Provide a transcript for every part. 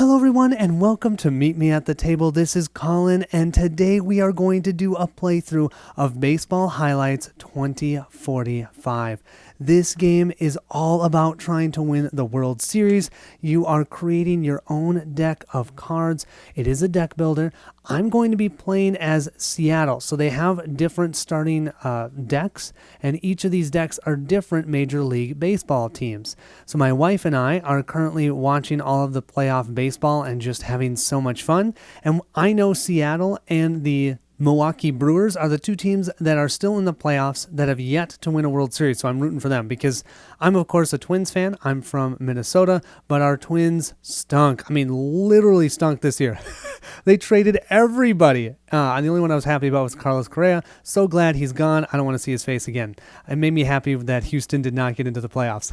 Hello everyone and welcome to Meet Me at the Table. This is Colin and today we are going to do a playthrough of Baseball Highlights 2045. This game is all about trying to win the World Series. You are creating your own deck of cards. It is a deck builder. I'm going to be playing as Seattle. So they have different starting decks, and each of these decks are different Major League Baseball teams. So my wife and I are currently watching all of the playoff baseball and just having so much fun. And I know Seattle and the Milwaukee Brewers are the two teams that are still in the playoffs that have yet to win a World Series. So I'm rooting for them because I'm, of course, a Twins fan. I'm from Minnesota, but our Twins stunk. I mean, literally stunk this year. They traded everybody. And the only one I was happy about was Carlos Correa. So glad he's gone. I don't want to see his face again. It made me happy that Houston did not get into the playoffs.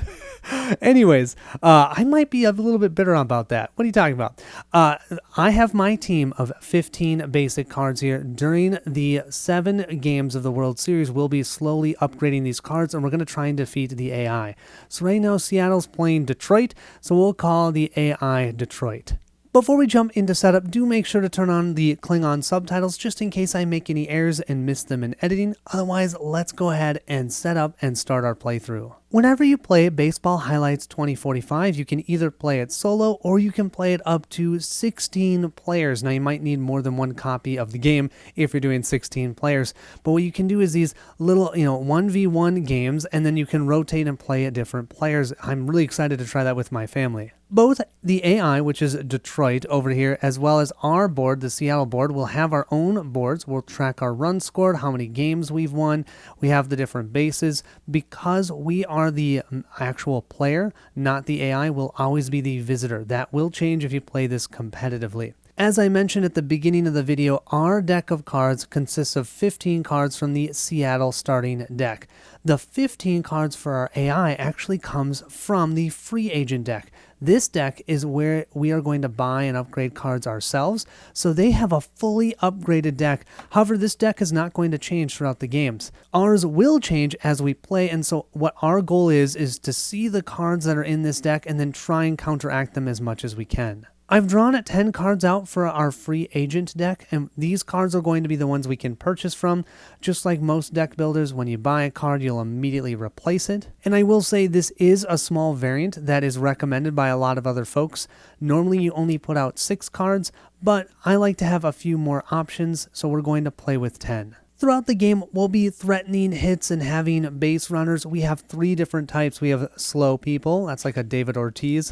Anyways, I might be a little bit bitter about that. What are you talking about? I have my team of 15 basic cards here. During the 7 games of the World Series, we'll be slowly upgrading these cards, and we're going to try and defeat the AI. So right now, Seattle's playing Detroit, so we'll call the AI Detroit. Before we jump into setup, do make sure to turn on the Klingon subtitles just in case I make any errors and miss them in editing. Otherwise, let's go ahead and set up and start our playthrough. Whenever you play Baseball Highlights 2045, you can either play it solo or you can play it up to 16 players. Now, you might need more than one copy of the game if you're doing 16 players. But what you can do is these little, 1v1 games, and then you can rotate and play at different players. I'm really excited to try that with my family. Both the AI, which is Detroit over here, as well as our board, the Seattle board, will have our own boards. We'll track our runs scored, how many games we've won. We have the different bases. Because we are the actual player, not the AI, will always be the visitor. That will change if you play this competitively. As I mentioned at the beginning of the video, our deck of cards consists of 15 cards from the Seattle starting deck. The 15 cards for our AI actually comes from the free agent deck. This deck is where we are going to buy and upgrade cards ourselves, so they have a fully upgraded deck. However, this deck is not going to change throughout the games. Ours will change as we play, and so what our goal is to see the cards that are in this deck and then try and counteract them as much as we can. I've drawn 10 cards out for our free agent deck, and these cards are going to be the ones we can purchase from. Just like most deck builders, when you buy a card, you'll immediately replace it. And I will say this is a small variant that is recommended by a lot of other folks. Normally you only put out 6 cards, but I like to have a few more options, so we're going to play with 10. Throughout the game, we'll be threatening hits and having base runners. We have 3 different types. We have slow people. That's like a David Ortiz.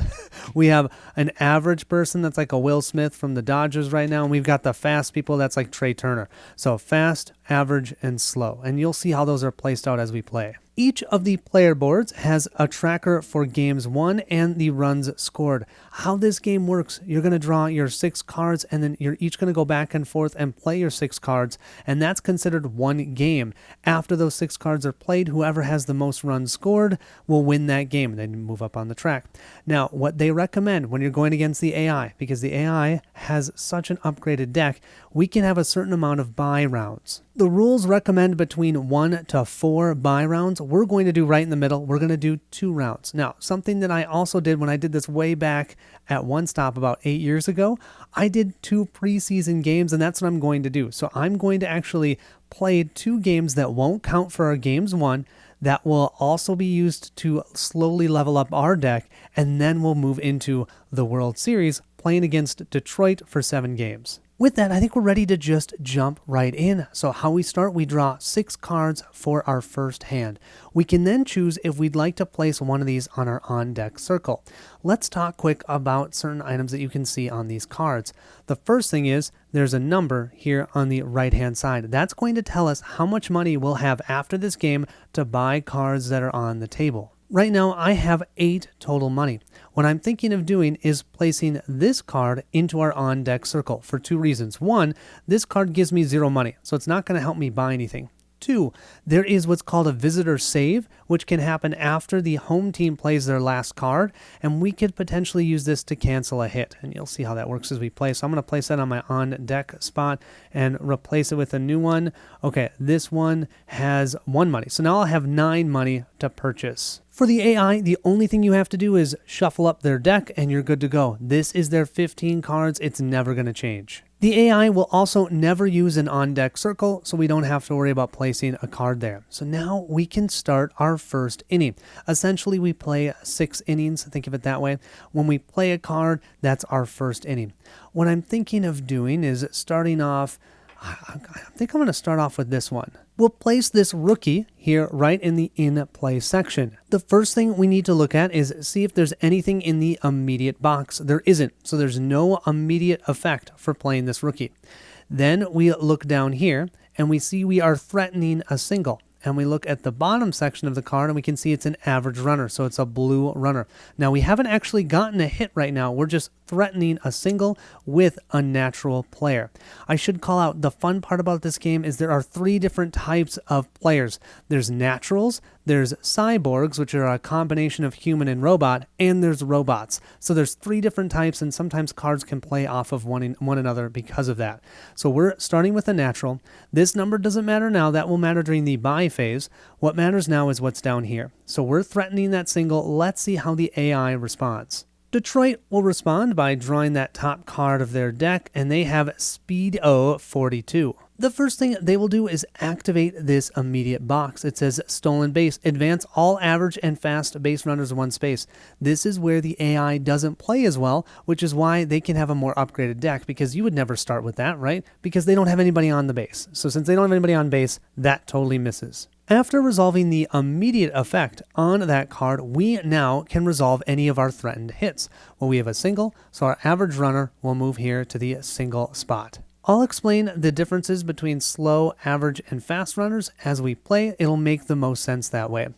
We have an average person. That's like a Will Smith from the Dodgers right now. And we've got the fast people. That's like Trey Turner. So fast, average, and slow. And you'll see how those are placed out as we play. Each of the player boards has a tracker for games won and the runs scored. How this game works, you're going to draw your 6 cards and then you're each going to go back and forth and play your 6 cards, and that's considered one game. After those 6 cards are played, whoever has the most runs scored will win that game and then move up on the track. Now, what they recommend when you're going against the AI, because the AI has such an upgraded deck, we can have a certain amount of buy rounds. The rules recommend between 1 to 4 buy rounds. We're going to do right in the middle. We're going to do 2 rounds. Now, something that I also did when I did this way back at One Stop about 8 years ago, I did 2 preseason games, and that's what I'm going to do. So I'm going to actually play 2 games that won't count for our games won, that will also be used to slowly level up our deck, and then we'll move into the World Series playing against Detroit for 7 games. With that, I think we're ready to just jump right in. So how we start, we draw 6 cards for our first hand. We can then choose if we'd like to place one of these on our on-deck circle. Let's talk quick about certain items that you can see on these cards. The first thing is there's a number here on the right-hand side. That's going to tell us how much money we'll have after this game to buy cards that are on the table. Right now, I have 8 total money. What I'm thinking of doing is placing this card into our on-deck circle for 2 reasons. One, this card gives me 0 money, so it's not going to help me buy anything. 2, there is what's called a visitor save, which can happen after the home team plays their last card, and we could potentially use this to cancel a hit, and you'll see how that works as we play. So I'm going to place that on my on-deck spot and replace it with a new one. Okay, this one has 1 money, so now I'll have 9 money to purchase. For the AI, the only thing you have to do is shuffle up their deck and you're good to go. This is their 15 cards. It's never going to change. The AI will also never use an on-deck circle, so we don't have to worry about placing a card there. So now we can start our first inning. Essentially, we play 6 innings. Think of it that way. When we play a card, that's our first inning. What I'm thinking of doing is starting off, I think I'm going to start off with this one. We'll place this rookie here right in the in-play section. The first thing we need to look at is see if there's anything in the immediate box. There isn't, so there's no immediate effect for playing this rookie. Then we look down here and we see we are threatening a single. And we look at the bottom section of the card and we can see it's an average runner, so it's a blue runner. Now, we haven't actually gotten a hit right now. We're just threatening a single with a natural player. I should call out the fun part about this game is there are 3 different types of players. There's naturals, there's cyborgs, which are a combination of human and robot, and there's robots. So there's 3 different types, and sometimes cards can play off of one another because of that. So we're starting with a natural. This number doesn't matter now. That will matter during the buy phase. What matters now is what's down here. So we're threatening that single. Let's see how the AI responds. Detroit will respond by drawing that top card of their deck, and they have Speed 42. The first thing they will do is activate this immediate box. It says stolen base. Advance all average and fast base runners 1 space. This is where the AI doesn't play as well, which is why they can have a more upgraded deck, because you would never start with that, right? Because they don't have anybody on the base. So since they don't have anybody on base, that totally misses. After resolving the immediate effect on that card, we now can resolve any of our threatened hits. Well, we have a single, so our average runner will move here to the single spot. I'll explain the differences between slow, average, and fast runners as we play. It'll make the most sense that way.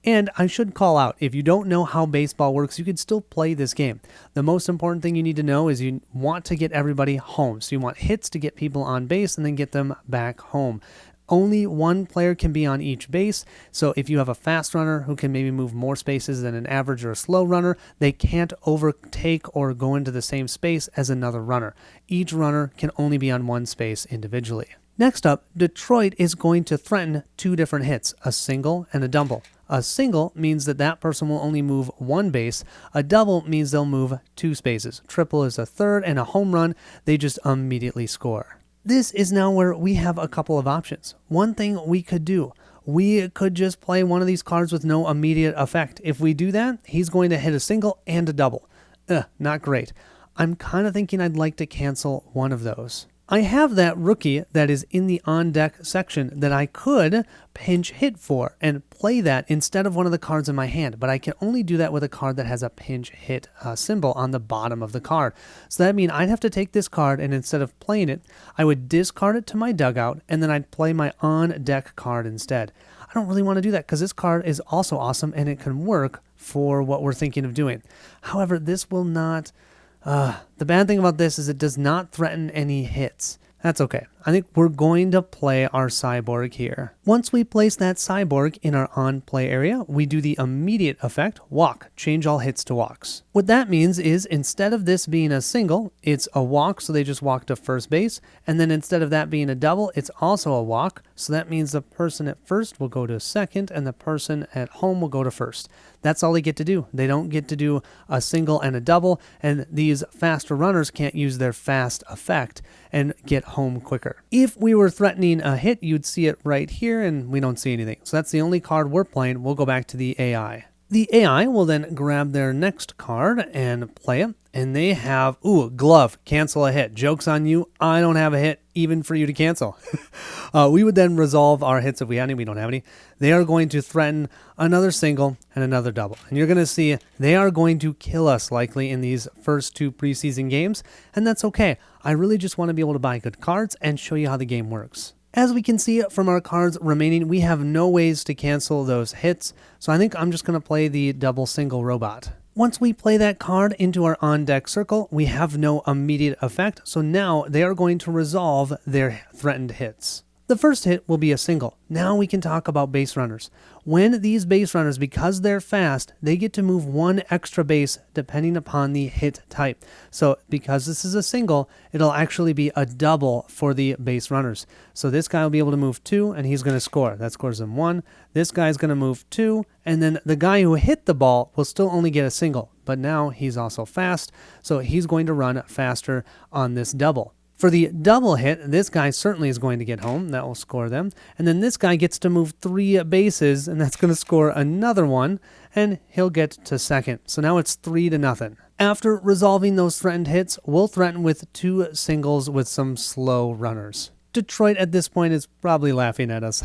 And I should call out, if you don't know how baseball works, you can still play this game. The most important thing you need to know is you want to get everybody home. So you want hits to get people on base and then get them back home. Only 1 player can be on each base, so if you have a fast runner who can maybe move more spaces than an average or a slow runner, they can't overtake or go into the same space as another runner. Each runner can only be on 1 space individually. Next up, Detroit is going to threaten 2 different hits, a single and a double. A single means that that person will only move 1 base. A double means they'll move 2 spaces. Triple is a third, and a home run, they just immediately score. This is now where we have a couple of options. One thing we could do, we could just play one of these cards with no immediate effect. If we do that, he's going to hit a single and a double. Not great. I'm kind of thinking I'd like to cancel one of those. I have that rookie that is in the on-deck section that I could pinch hit for and play that instead of one of the cards in my hand, but I can only do that with a card that has a pinch hit symbol on the bottom of the card. So that means I'd have to take this card, and instead of playing it, I would discard it to my dugout, and then I'd play my on-deck card instead. I don't really want to do that because this card is also awesome, and it can work for what we're thinking of doing. However, this will not... the bad thing about this is it does not threaten any hits. That's okay. I think we're going to play our cyborg here. Once we place that cyborg in our on-play area, we do the immediate effect, walk, change all hits to walks. What that means is instead of this being a single, it's a walk, so they just walk to first base. And then instead of that being a double, it's also a walk. So that means the person at first will go to second and the person at home will go to first. That's all they get to do. They don't get to do a single and a double, and these faster runners can't use their fast effect and get home quicker. If we were threatening a hit, you'd see it right here, and we don't see anything. So that's the only card we're playing. We'll go back to the AI. The AI will then grab their next card and play it, and they have, glove, cancel a hit. Joke's on you, I don't have a hit even for you to cancel. We would then resolve our hits if we had any. We don't have any. They are going to threaten another single and another double. And you're going to see they are going to kill us likely in these first 2 preseason games, and that's okay. I really just want to be able to buy good cards and show you how the game works. As we can see from our cards remaining, we have no ways to cancel those hits, so I think I'm just going to play the double single robot. Once we play that card into our on-deck circle, we have no immediate effect, so now they are going to resolve their threatened hits. The first hit will be a single. Now we can talk about base runners. When these base runners, because they're fast, they get to move one extra base depending upon the hit type. So because this is a single, it'll actually be a double for the base runners. So this guy will be able to move 2 and he's going to score. That scores him 1. This guy's going to move 2 and then the guy who hit the ball will still only get a single. But now he's also fast, so he's going to run faster on this double. For the double hit, this guy certainly is going to get home. That will score them. And then this guy gets to move 3 bases, and that's going to score another one, and he'll get to second. So now it's 3-0. After resolving those threatened hits, we'll threaten with 2 singles with some slow runners. Detroit at this point is probably laughing at us.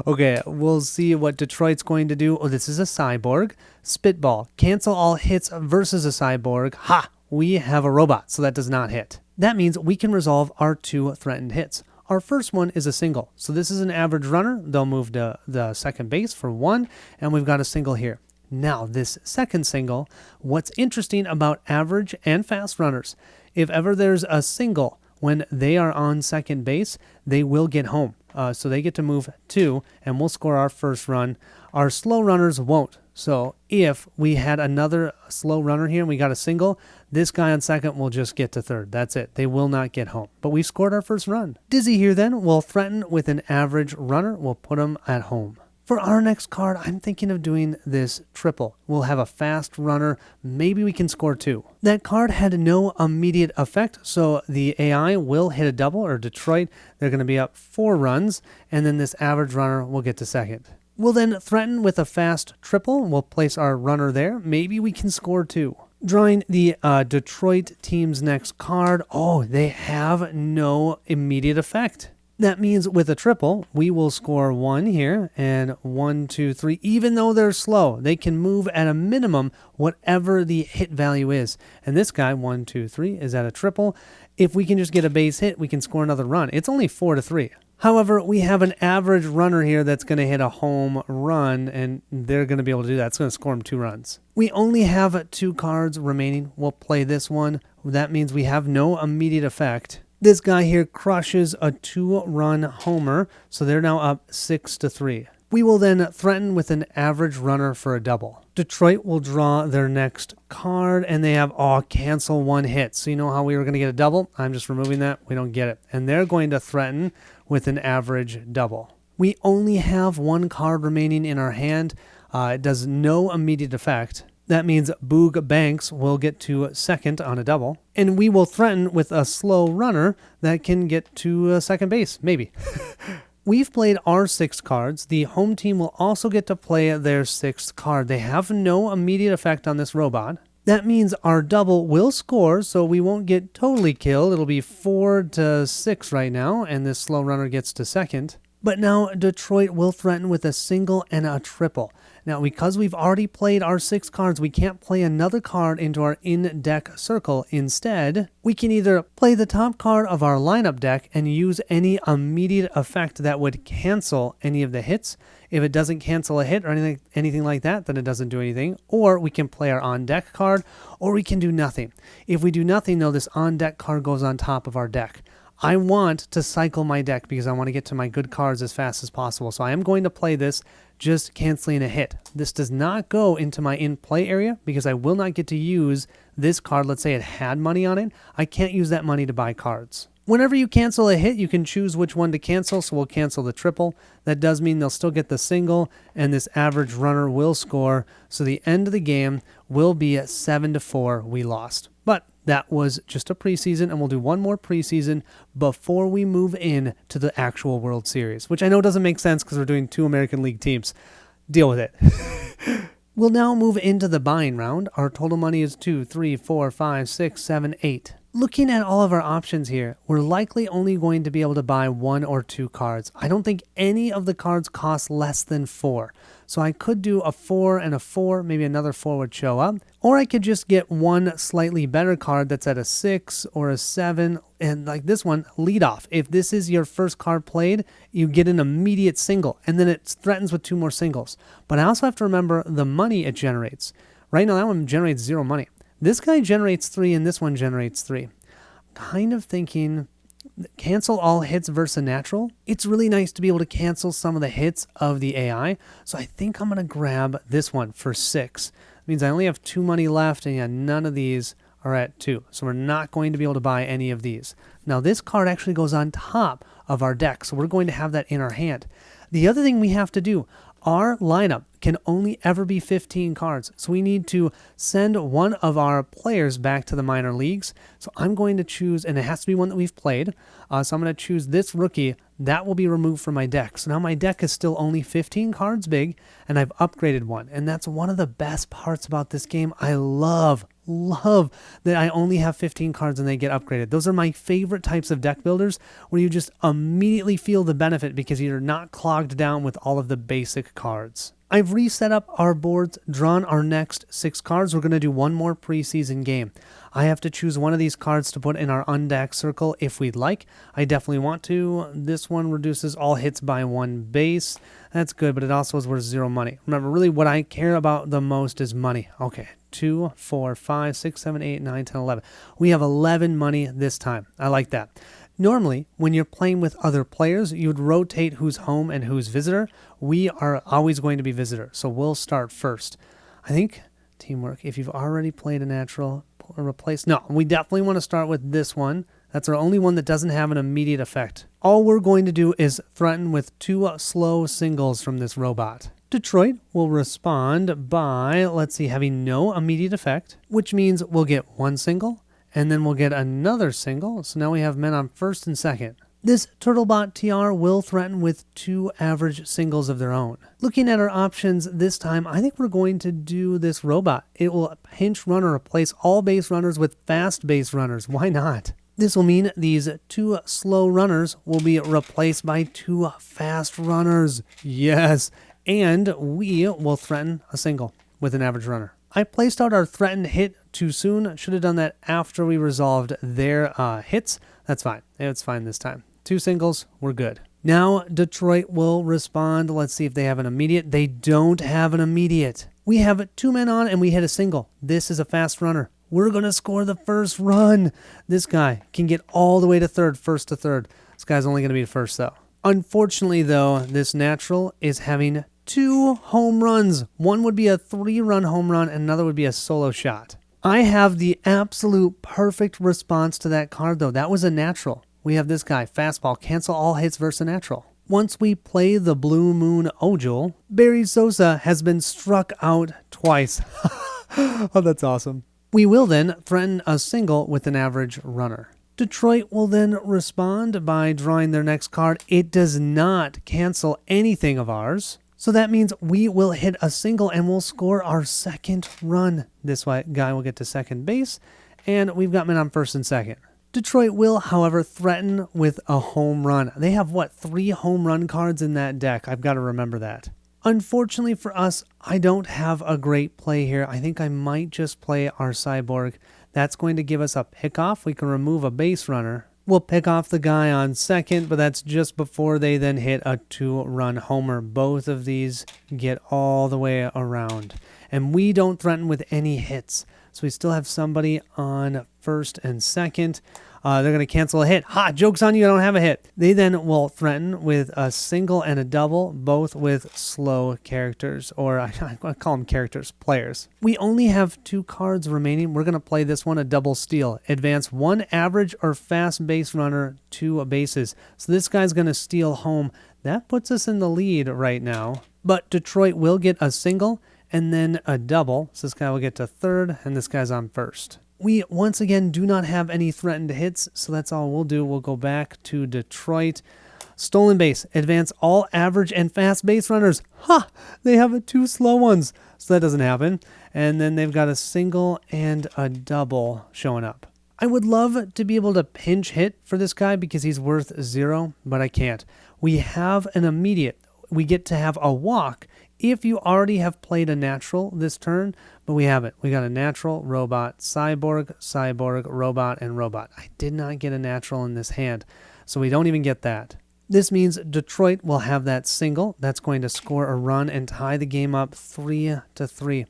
Okay, we'll see what Detroit's going to do. Oh, this is a cyborg. Spitball. Cancel all hits versus a cyborg. Ha! We have a robot, so that does not hit. That means we can resolve our 2 threatened hits. Our first one is a single. So this is an average runner. They'll move to the second base for 1, and we've got a single here. Now, this second single, what's interesting about average and fast runners, if ever there's a single, when they are on second base, they will get home. So they get to move 2, and we'll score our first run. Our slow runners won't. So if we had another slow runner here and we got a single, this guy on second will just get to third. That's it. They will not get home. But we scored our first run. Dizzy here then will threaten with an average runner. We'll put him at home. For our next card, I'm thinking of doing this triple. We'll have a fast runner. Maybe we can score 2. That card had no immediate effect, so the AI will hit a double, or Detroit. They're going to be up 4 runs, and then this average runner will get to second. We'll then threaten with a fast triple. We'll place our runner there. Maybe we can score 2. Drawing the Detroit team's next card. Oh, they have no immediate effect. That means with a triple, we will score 1 here, and 1, 2, 3. Even though they're slow, they can move at a minimum whatever the hit value is. And this guy, 1, 2, 3, is at a triple. If we can just get a base hit, we can score another run. It's only 4-3. However, we have an average runner here that's going to hit a home run, and they're going to be able to do that. It's going to score them 2 runs. We only have 2 cards remaining. We'll play this one. That means we have no immediate effect. This guy here crushes a 2-run homer, so they're now up 6-3. We will then threaten with an average runner for a double. Detroit will draw their next card, and they have, cancel 1 hit. So you know how we were going to get a double? I'm just removing that. We don't get it. And they're going to threaten with an average double. We only have 1 card remaining in our hand. It does no immediate effect. That means Boog Banks will get to second on a double. And we will threaten with a slow runner that can get to second base, maybe. We've played our 6 cards. The home team will also get to play their 6th card. They have no immediate effect on this robot. That means our double will score, so we won't get totally killed. It'll be 4-6 right now, and this slow runner gets to second. But now Detroit will threaten with a single and a triple. Now, because we've already played our 6 cards, we can't play another card into our in-deck circle. Instead, we can either play the top card of our lineup deck and use any immediate effect that would cancel any of the hits. If it doesn't cancel a hit or anything like that, then it doesn't do anything. Or we can play our on-deck card, or we can do nothing. If we do nothing, though, this on-deck card goes on top of our deck. I want to cycle my deck because I want to get to my good cards as fast as possible. So I am going to play this just canceling a hit. This does not go into my in-play area because I will not get to use this card. Let's say it had money on it. I can't use that money to buy cards. Whenever you cancel a hit, you can choose which one to cancel. So we'll cancel the triple. That does mean they'll still get the single, and this average runner will score. So the end of the game will be at 7-4. We lost. But that was just a preseason, and we'll do one more preseason before we move in to the actual World Series, which I know doesn't make sense because we're doing 2 American League teams. Deal with it. We'll now move into the buying round. Our total money is 2, 3, 4, 5, 6, 7, 8. Looking at all of our options here, we're likely only going to be able to buy 1 or 2 cards. I don't think any of the cards cost less than 4. So I could do a 4 and a 4, maybe another 4 would show up. Or I could just get one slightly better card that's at a 6 or a 7. And like this one, lead off. If this is your first card played, you get an immediate single. And then it threatens with 2 more singles. But I also have to remember the money it generates. Right now, that one generates 0 money. This guy generates 3 and this one generates 3. Kind of thinking Cancel all hits versus natural. It's really nice to be able to cancel some of the hits of the AI. So I think I'm going to grab this one for 6. It means I only have 2 money left, and yeah, none of these are at 2. So we're not going to be able to buy any of these. Now this card actually goes on top of our deck, so we're going to have that in our hand. The other thing we have to do, our lineup can only ever be 15 cards. So we need to send one of our players back to the minor leagues. So I'm going to choose, and it has to be one that we've played. So I'm going to choose this rookie. That will be removed from my deck. So now my deck is still only 15 cards big, and I've upgraded one. And that's one of the best parts about this game. I love that I only have 15 cards and they get upgraded. Those are my favorite types of deck builders, where you just immediately feel the benefit because you're not clogged down with all of the basic cards. I've reset up our boards, drawn our next 6 cards. We're going to do one more preseason game. I have to choose one of these cards to put in our undeck circle if we'd like. I definitely want to. This one reduces all hits by 1 base. That's good, but it also is worth 0 money. Remember, really what I care about the most is money. Okay, 2, 4, 5, 6, 7, 8, 9, 10, 11. We have 11 money this time. I like that. Normally, when you're playing with other players, you would rotate who's home and who's visitor. We are always going to be visitor, so we'll start first. I think teamwork, if you've already played a natural, replace. No, we definitely want to start with this one. That's our only one that doesn't have an immediate effect. All we're going to do is threaten with 2 slow singles from this robot. Detroit will respond by, let's see, having no immediate effect, which means we'll get 1 single, and then we'll get another single. So now we have men on first and second. This Turtlebot TR will threaten with 2 average singles of their own. Looking at our options this time, I think we're going to do this robot. It will pinch run or replace all base runners with fast base runners. Why not? This will mean these 2 slow runners will be replaced by 2 fast runners. Yes, and we will threaten a single with an average runner. I placed out our threatened hit too soon. Should have done that after we resolved their hits. That's fine. It's fine this time. 2 singles, we're good. Now Detroit will respond. Let's see if they have an immediate. They don't have an immediate. We have 2 men on and we hit a single. This is a fast runner. We're going to score the first run. This guy can get all the way to third, first to third. This guy's only going to be first though. Unfortunately though, this natural is having 2 home runs. One would be a 3-run home run and another would be a solo shot. I have the absolute perfect response to that card though. That was a natural. We have this guy, fastball, cancel all hits versus a natural. Once we play the Blue Moon Ojul, Barry Sosa has been struck out twice. Oh, that's awesome. We will then threaten a single with an average runner. Detroit will then respond by drawing their next card. It does not cancel anything of ours. So that means we will hit a single and we'll score our second run. This guy will get to second base, and we've got men on first and second. Detroit will, however, threaten with a home run. They have, 3 home run cards in that deck? I've got to remember that. Unfortunately for us, I don't have a great play here. I think I might just play our Cyborg. That's going to give us a pickoff. We can remove a base runner. We'll pick off the guy on second, but that's just before they then hit a 2-run homer. Both of these get all the way around. And we don't threaten with any hits. So we still have somebody on first and second. They're going to cancel a hit. Ha! Joke's on you, I don't have a hit. They then will threaten with a single and a double, both with slow characters, or I call them characters, players. We only have 2 cards remaining. We're going to play this one a double steal. Advance 1 average or fast base runner 2 bases. So this guy's going to steal home. That puts us in the lead right now. But Detroit will get a single and then a double. So this guy will get to third, and this guy's on first. We, once again, do not have any threatened hits, so that's all we'll do. We'll go back to Detroit. Stolen base. Advance all average and fast base runners. Ha! They have 2 slow ones, so that doesn't happen. And then they've got a single and a double showing up. I would love to be able to pinch hit for this guy because he's worth 0, but I can't. We have an immediate. We get to have a walk if you already have played a natural this turn, but we haven't. We got a natural, robot, cyborg, robot, and robot. I did not get a natural in this hand, so we don't even get that. This means Detroit will have that single. That's going to score a run and tie the game up 3-3.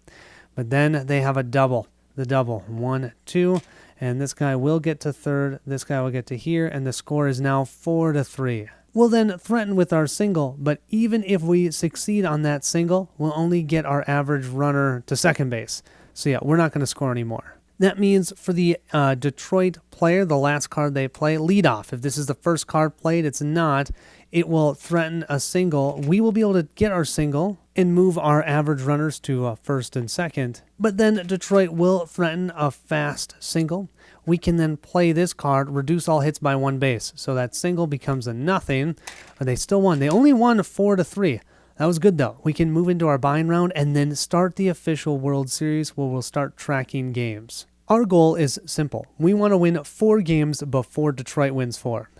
But then they have a double. The double, 1, 2, and this guy will get to third, this guy will get to here, and the score is now 4-3. We'll then threaten with our single, but even if we succeed on that single, we'll only get our average runner to second base. So yeah, we're not going to score anymore. That means for the Detroit player, the last card they play, leadoff. If this is the first card played, it's not. It will threaten a single. We will be able to get our single and move our average runners to first and second. But then Detroit will threaten a fast single. We can then play this card, reduce all hits by 1 base. So that single becomes a nothing, but they still won. They only won 4-3. That was good, though. We can move into our buying round and then start the official World Series where we'll start tracking games. Our goal is simple. We want to win 4 games before Detroit wins 4.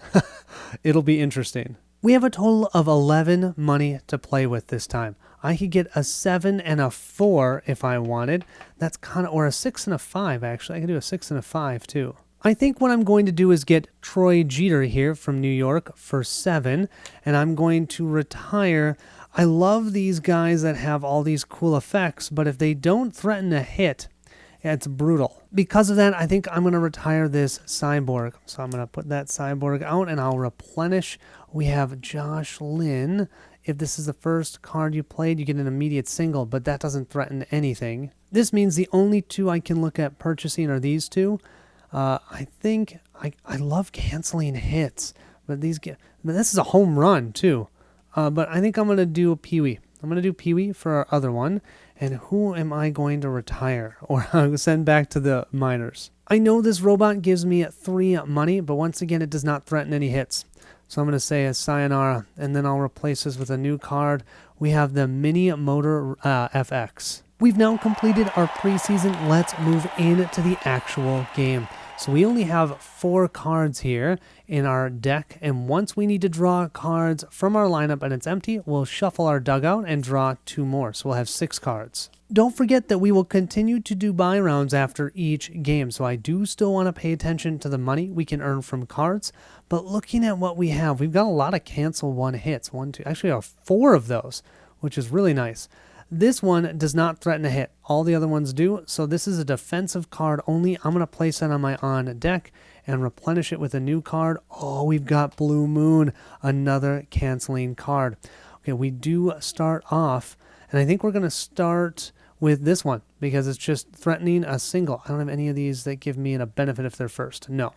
It'll be interesting. We have a total of 11 money to play with this time. I could get a 7 and a 4 if I wanted. That's kind of, or a 6 and a 5, actually. I could do a 6 and a 5, too. I think what I'm going to do is get Troy Jeter here from New York for 7, and I'm going to retire. I love these guys that have all these cool effects, but if they don't threaten a hit, it's brutal. Because of that, I think I'm going to retire this Cyborg. So I'm going to put that Cyborg out, and I'll replenish. We have Josh Lynn. If this is the first card you played, you get an immediate single, but that doesn't threaten anything. This means the only 2 I can look at purchasing are these 2. I think I love canceling hits, but this is a home run too. But I think I'm going to do a Pee-wee. I'm going to do Pee-wee for our other one. And who am I going to retire or send back to the minors? I know this robot gives me 3 money, but once again, it does not threaten any hits. So I'm going to say a sayonara, and then I'll replace this with a new card. We have the Mini Motor FX. We've now completed our preseason. Let's move into the actual game. So we only have 4 cards here in our deck, and once we need to draw cards from our lineup and it's empty, we'll shuffle our dugout and draw 2 more. So we'll have 6 cards. Don't forget that we will continue to do buy rounds after each game, so I do still want to pay attention to the money we can earn from cards, but looking at what we have, we've got a lot of cancel 1 hits. 1, 2, actually we have 4 of those, which is really nice. This one does not threaten a hit. All the other ones do, so this is a defensive card only. I'm going to place it on my on deck and replenish it with a new card. Oh, we've got Blue Moon, another canceling card. Okay, we do start off, and I think we're going to start with this one because it's just threatening a single. I don't have any of these that give me a benefit if they're first. No.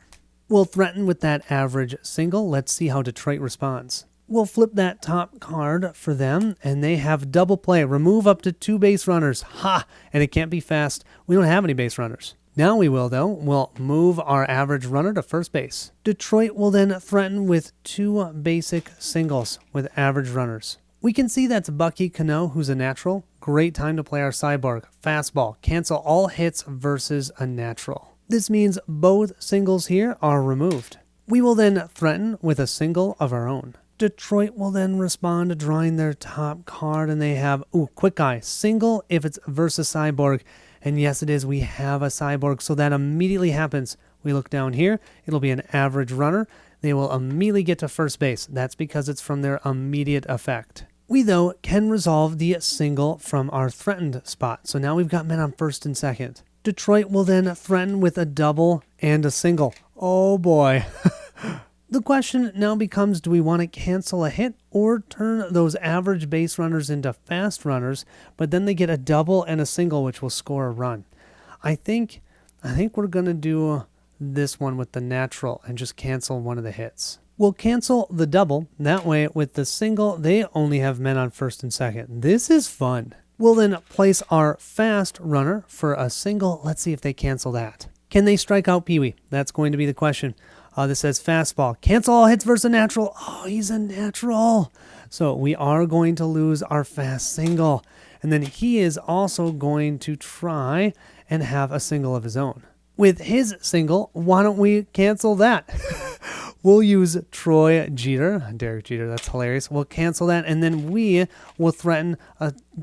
We'll threaten with that average single. Let's see how Detroit responds. We'll flip that top card for them, and they have double play. Remove up to 2 base runners. Ha! And it can't be fast. We don't have any base runners. Now we will, though. We'll move our average runner to first base. Detroit will then threaten with 2 basic singles with average runners. We can see that's Bucky Cano, who's a natural. Great time to play our Cyborg. Fastball. Cancel all hits versus a natural. This means both singles here are removed. We will then threaten with a single of our own. Detroit will then respond to drawing their top card, and they have, quick eye, single if it's versus Cyborg. And yes, it is. We have a Cyborg, so that immediately happens. We look down here. It'll be an average runner. They will immediately get to first base. That's because it's from their immediate effect. We, though, can resolve the single from our threatened spot. So now we've got men on first and second. Detroit will then threaten with a double and a single. Oh, boy. The question now becomes, do we want to cancel a hit or turn those average base runners into fast runners, but then they get a double and a single, which will score a run? I think we're going to do this one with the natural and just cancel one of the hits. We'll cancel the double. That way, with the single, they only have men on first and second. This is fun. We'll then place our fast runner for a single. Let's see if they cancel that. Can they strike out Pee-wee? That's going to be the question. This says fastball. Cancel all hits versus a natural. Oh, he's a natural. So we are going to lose our fast single. And then he is also going to try and have a single of his own. With his single, why don't we cancel that? We'll use Troy Jeter. Derek Jeter, that's hilarious. We'll cancel that, and then we will threaten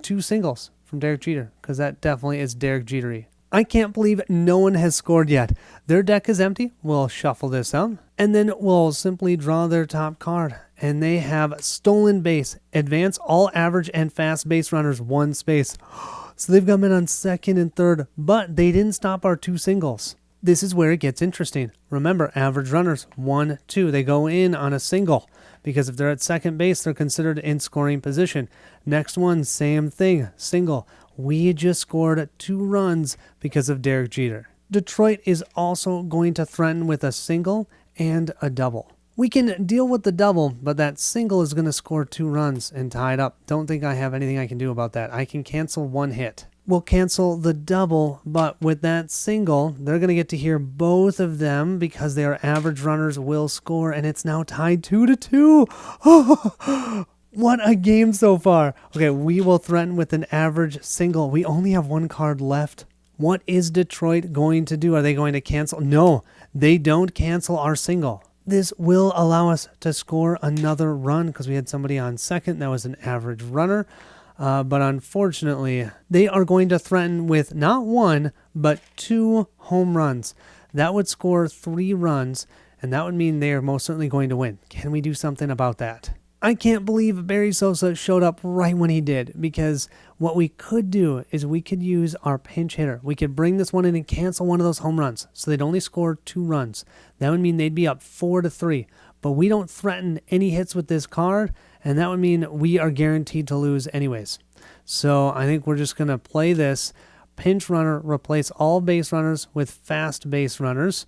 2 singles from Derek Jeter, because that definitely is Derek Jetery. I can't believe no one has scored yet. Their deck is empty. We'll shuffle this out, and then we'll simply draw their top card. And they have stolen base. Advance all average and fast base runners 1 space. So they've got men on second and third, but they didn't stop our 2 singles. This is where it gets interesting. Remember, average runners, 1, 2, they go in on a single because if they're at second base, they're considered in scoring position. Next one, same thing, single. We just scored 2 runs because of Derek Jeter. Detroit is also going to threaten with a single and a double. We can deal with the double, but that single is going to score 2 runs and tie it up. Don't think I have anything I can do about that. I can cancel 1 hit. We'll cancel the double, but with that single, they're going to get to hear both of them because they are average runners will score, and it's now tied 2-2. What a game so far. Okay, we will threaten with an average single. We only have 1 card left. What is Detroit going to do? Are they going to cancel? No, they don't cancel our single. This will allow us to score another run because we had somebody on second that was an average runner. But unfortunately, they are going to threaten with not 1, but 2 home runs. That would score 3 runs, and that would mean they are most certainly going to win. Can we do something about that? I can't believe Barry Sosa showed up right when he did, because what we could do is we could use our pinch hitter. We could bring this one in and cancel one of those home runs, so they'd only score 2 runs. That would mean they'd be up 4-3, but we don't threaten any hits with this card, and that would mean we are guaranteed to lose anyways. So I think we're just going to play this pinch runner, replace all base runners with fast base runners,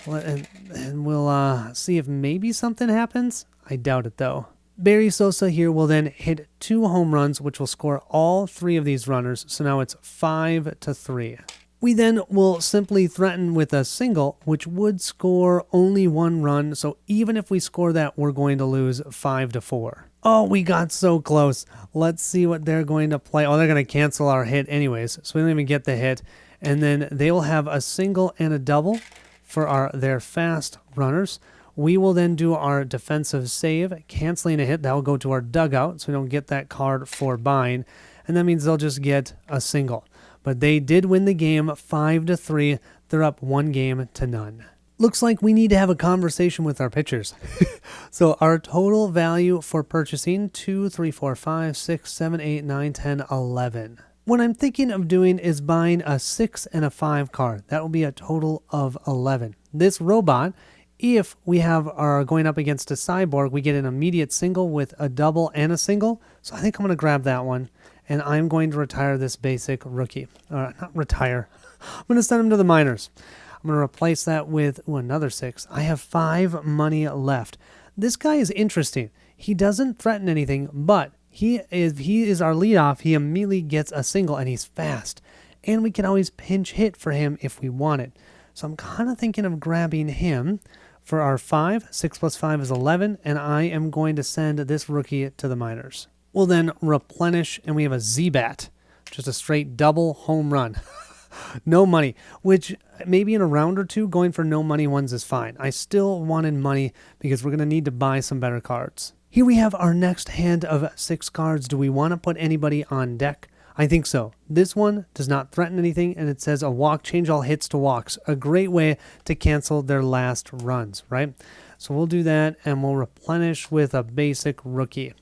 and we'll see if maybe something happens. I doubt it though. Barry Sosa here will then hit 2 home runs, which will score all 3 of these runners. So now it's 5-3. We then will simply threaten with a single, which would score only 1 run. So even if we score that, we're going to lose 5-4. Oh, we got so close. Let's see what they're going to play. Oh, they're going to cancel our hit anyways, so we don't even get the hit. And then they will have a single and a double for their fast runners. We will then do our defensive save, canceling a hit. That will go to our dugout, so we don't get that card for buying. And that means they'll just get a single. But they did win the game 5-3. They're up 1-0. Looks like we need to have a conversation with our pitchers. So our total value for purchasing, 2, 3, 4, 5, 6, 7, 8, 9, 10, 11. What I'm thinking of doing is buying a 6 and a 5 card. That will be a total of 11. This robot, if we are going up against a cyborg, we get an immediate single with a double and a single. So I think I'm going to grab that one, and I'm going to retire this basic rookie. Not retire. I'm going to send him to the minors. I'm going to replace that with another 6. I have 5 money left. This guy is interesting. He doesn't threaten anything, but he is our leadoff. He immediately gets a single, and he's fast. And we can always pinch hit for him if we want it. So I'm kind of thinking of grabbing him for our 5. 6 plus 5 is 11, and I am going to send this rookie to the minors. We'll then replenish, and we have a Z-Bat. Just a straight double home run. No money, which maybe in a round or 2, going for no money ones is fine. I still wanted money because we're going to need to buy some better cards. Here we have our next hand of 6 cards. Do we want to put anybody on deck? I think so. This one does not threaten anything, and it says a walk, change all hits to walks. A great way to cancel their last runs, right? So we'll do that, and we'll replenish with a basic rookie.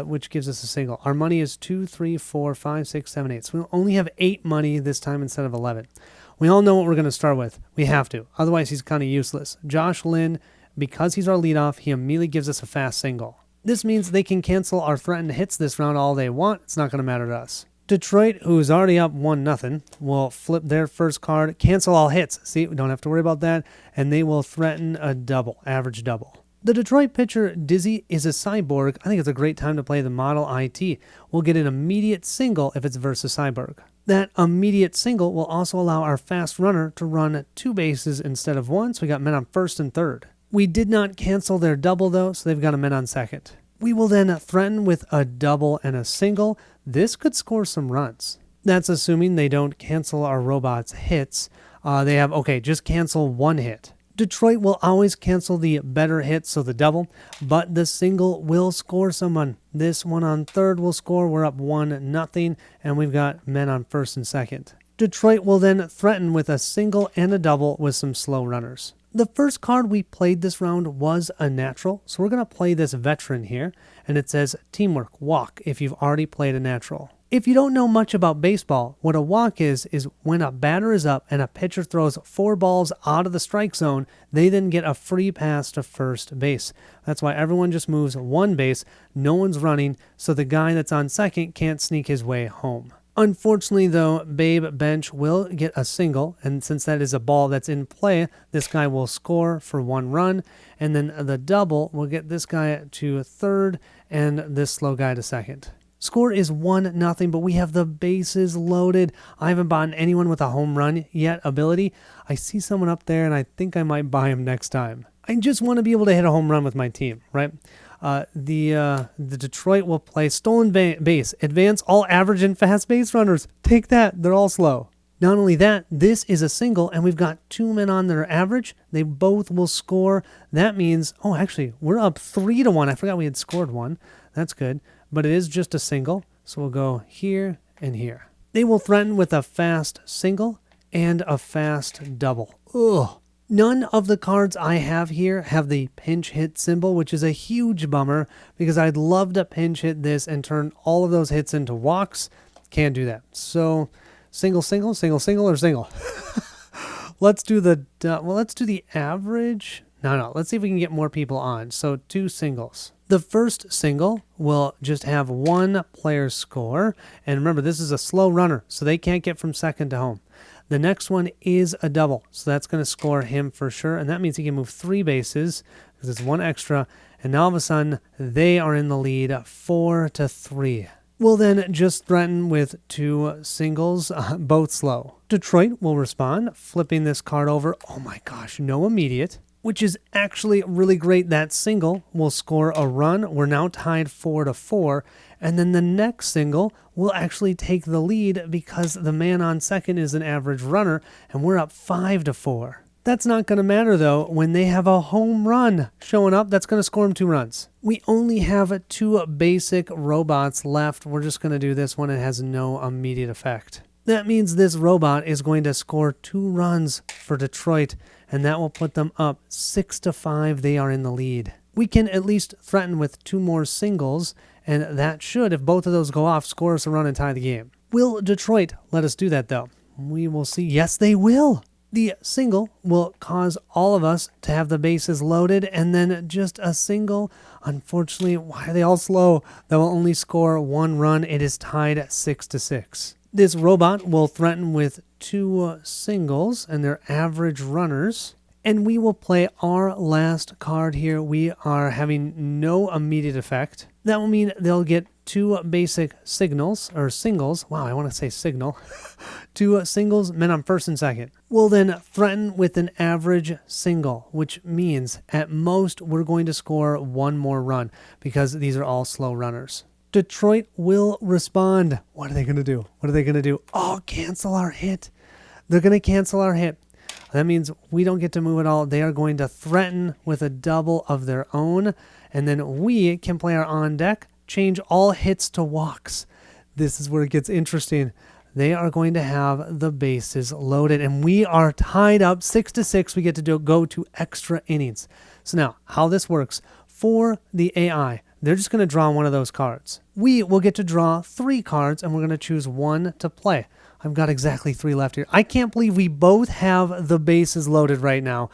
Which gives us a single. Our money is 2, 3, 4, 5, 6, 7, 8. So we'll only have 8 money this time instead of 11. We all know what we're going to start with. We have to. Otherwise, he's kind of useless. Josh Lynn, because he's our leadoff, he immediately gives us a fast single. This means they can cancel our threatened hits this round all they want. It's not going to matter to us. Detroit, who's already up 1-0, will flip their first card, cancel all hits. See, we don't have to worry about that. And they will threaten a double, average double. The Detroit pitcher, Dizzy, is a cyborg. I think it's a great time to play the Model IT. We'll get an immediate single if it's versus cyborg. That immediate single will also allow our fast runner to run 2 bases instead of 1, so we got men on first and third. We did not cancel their double, though, so they've got a men on second. We will then threaten with a double and a single. This could score some runs. That's assuming they don't cancel our robot's hits. Just cancel 1 hit. Detroit will always cancel the better hit, so the double, but the single will score someone. This one on third will score. We're up 1-0, and we've got men on first and second. Detroit will then threaten with a single and a double with some slow runners. The first card we played this round was a natural, so we're going to play this veteran here, and it says teamwork, walk if you've already played a natural. If you don't know much about baseball, what a walk is when a batter is up and a pitcher throws 4 balls out of the strike zone, they then get a free pass to first base. That's why everyone just moves one base, no one's running, so the guy that's on second can't sneak his way home. Unfortunately, though, Babe Bench will get a single, and since that is a ball that's in play, this guy will score for 1 run, and then the double will get this guy to third and this slow guy to second. Score is 1-0, but we have the bases loaded. I haven't bought anyone with a home run yet ability. I see someone up there, and I think I might buy him next time. I just want to be able to hit a home run with my team, right? The Detroit will play stolen base. Advance all average and fast base runners. Take that. They're all slow. Not only that, this is a single, and we've got 2 men on their average. They both will score. That means, oh, actually, we're up 3-1. I forgot we had scored 1. That's good. But it is just a single, so we'll go here and here. They will threaten with a fast single and a fast double. Ugh. None of the cards I have here have the pinch hit symbol, which is a huge bummer because I'd love to pinch hit this and turn all of those hits into walks. Can't do that. So single, single, single, single, or single. Let's do the average. No. Let's see if we can get more people on. So 2 singles. The first single will just have 1 player score. And remember, this is a slow runner, so they can't get from second to home. The next one is a double, so that's going to score him for sure. And that means he can move 3 bases because it's 1 extra. And now all of a sudden, they are in the lead 4-3. We'll then just threaten with 2 singles, both slow. Detroit will respond, flipping this card over. Oh my gosh, no immediate. Which is actually really great. That single will score a run. We're now tied 4-4. And then the next single will actually take the lead because the man on second is an average runner, and we're up 5-4. That's not going to matter, though, when they have a home run showing up. That's going to score them 2 runs. We only have 2 basic robots left. We're just going to do this one. It has no immediate effect. That means this robot is going to score 2 runs for Detroit, and that will put them up 6-5. They are in the lead. We can at least threaten with 2 more singles, and that should, if both of those go off, score us a run and tie the game. Will Detroit let us do that, though? We will see. Yes, they will. The single will cause all of us to have the bases loaded, and then just a single. Unfortunately, why are they all slow? That will only score 1 run. It is tied 6-6. This robot will threaten with 2 singles and their average runners. And we will play our last card here. We are having no immediate effect. That will mean they'll get 2 basic signals, or singles. Wow, I want to say signal. 2 singles, men on first and second. We'll then threaten with an average single, which means at most we're going to score 1 more run because these are all slow runners. Detroit will respond. What are they going to do? What are they going to do? Oh, cancel our hit. They're going to cancel our hit. That means we don't get to move at all. They are going to threaten with a double of their own. And then we can play our on deck, change all hits to walks. This is where it gets interesting. They are going to have the bases loaded. And we are tied up 6-6. We get to go to extra innings. So now, how this works, for the AI, they're just going to draw one of those cards. We will get to draw 3 cards, and we're going to choose 1 to play. I've got exactly 3 left here. I can't believe we both have the bases loaded right now.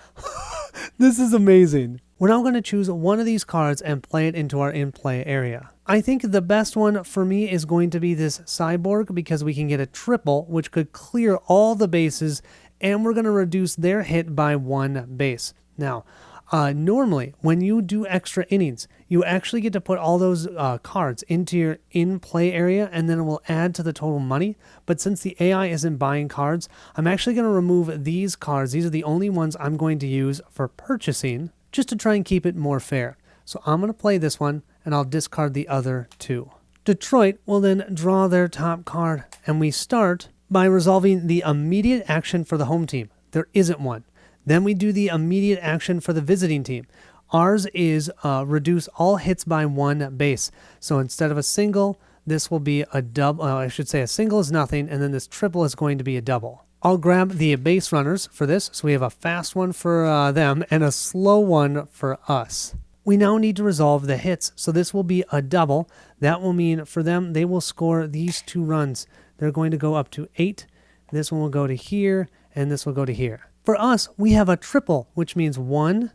This is amazing. We're now going to choose one of these cards and play it into our in-play area. I think the best one for me is going to be this cyborg because we can get a triple, which could clear all the bases, and we're going to reduce their hit by 1 base. Now, normally, when you do extra innings, you actually get to put all those cards into your in-play area, and then it will add to the total money. But since the AI isn't buying cards, I'm actually going to remove these cards. These are the only ones I'm going to use for purchasing, just to try and keep it more fair. So I'm going to play this one, and I'll discard the other 2. Detroit will then draw their top card, and we start by resolving the immediate action for the home team. There isn't one. Then we do the immediate action for the visiting team. Ours is reduce all hits by 1 base. So instead of a single, this will be a double. I should say a single is nothing, and then this triple is going to be a double. I'll grab the base runners for this. So we have a fast one for them and a slow one for us. We now need to resolve the hits. So this will be a double. That will mean for them, they will score these 2 runs. They're going to go up to 8. This one will go to here, and this will go to here. For us, we have a triple, which means 1,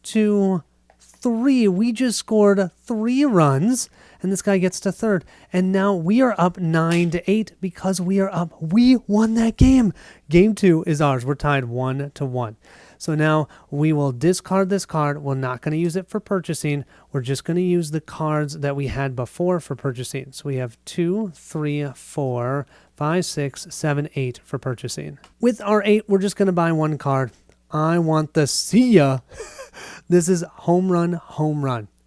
2, 3. We just scored 3 runs, and this guy gets to third. And now we are up 9-8 because we are up. We won that game. Game 2 is ours. We're tied 1-1. So now we will discard this card. We're not going to use it for purchasing. We're just going to use the cards that we had before for purchasing. So we have 2, 3, 4, 5, 6, 7, 8 for purchasing. With our 8, we're just going to buy 1 card. I want the see ya. This is home run,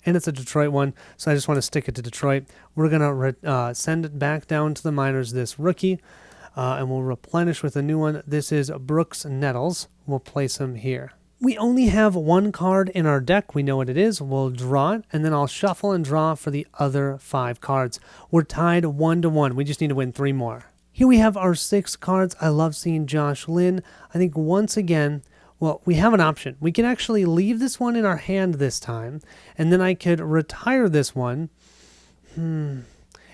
and it's a Detroit one, so I just want to stick it to Detroit. We're going to send it back down to the minors, this rookie, and we'll replenish with a new one. This is Brooks Nettles. We'll place him here. We only have 1 card in our deck. We know what it is. We'll draw it, and then I'll shuffle and draw for the other 5 cards. We're tied 1-1. We just need to win 3 more. Here we have our 6 cards. I love seeing Josh Lynn. I think once again, well, we have an option. We can actually leave this one in our hand this time, and then I could retire this one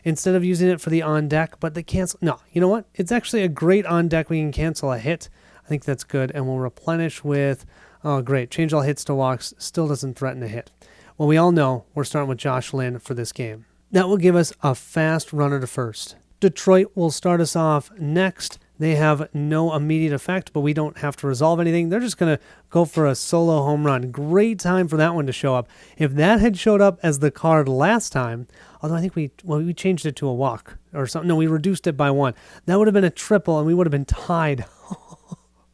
instead of using it for the on deck, but the cancel. No, you know what? It's actually a great on deck. We can cancel a hit. I think that's good, and we'll replenish with, oh, great. Change all hits to walks. Still doesn't threaten a hit. Well, we all know we're starting with Josh Lynn for this game. That will give us a fast runner to first. Detroit will start us off next. They have no immediate effect, but we don't have to resolve anything. They're just going to go for a solo home run. Great time for that one to show up. If that had showed up as the card last time, although I think we changed it to a walk or something. No, we reduced it by 1. That would have been a triple, and we would have been tied.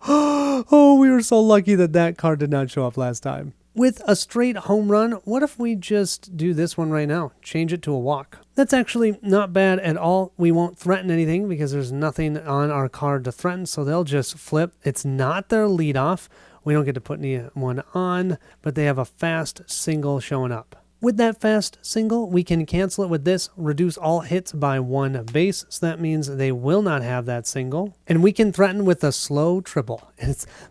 Oh, we were so lucky that that card did not show up last time. With a straight home run, what if we just do this one right now? Change it to a walk. That's actually not bad at all. We won't threaten anything because there's nothing on our card to threaten, so they'll just flip. It's not their leadoff. We don't get to put anyone on, but they have a fast single showing up. With that fast single, we can cancel it with this, reduce all hits by 1 base, so that means they will not have that single. And we can threaten with a slow triple.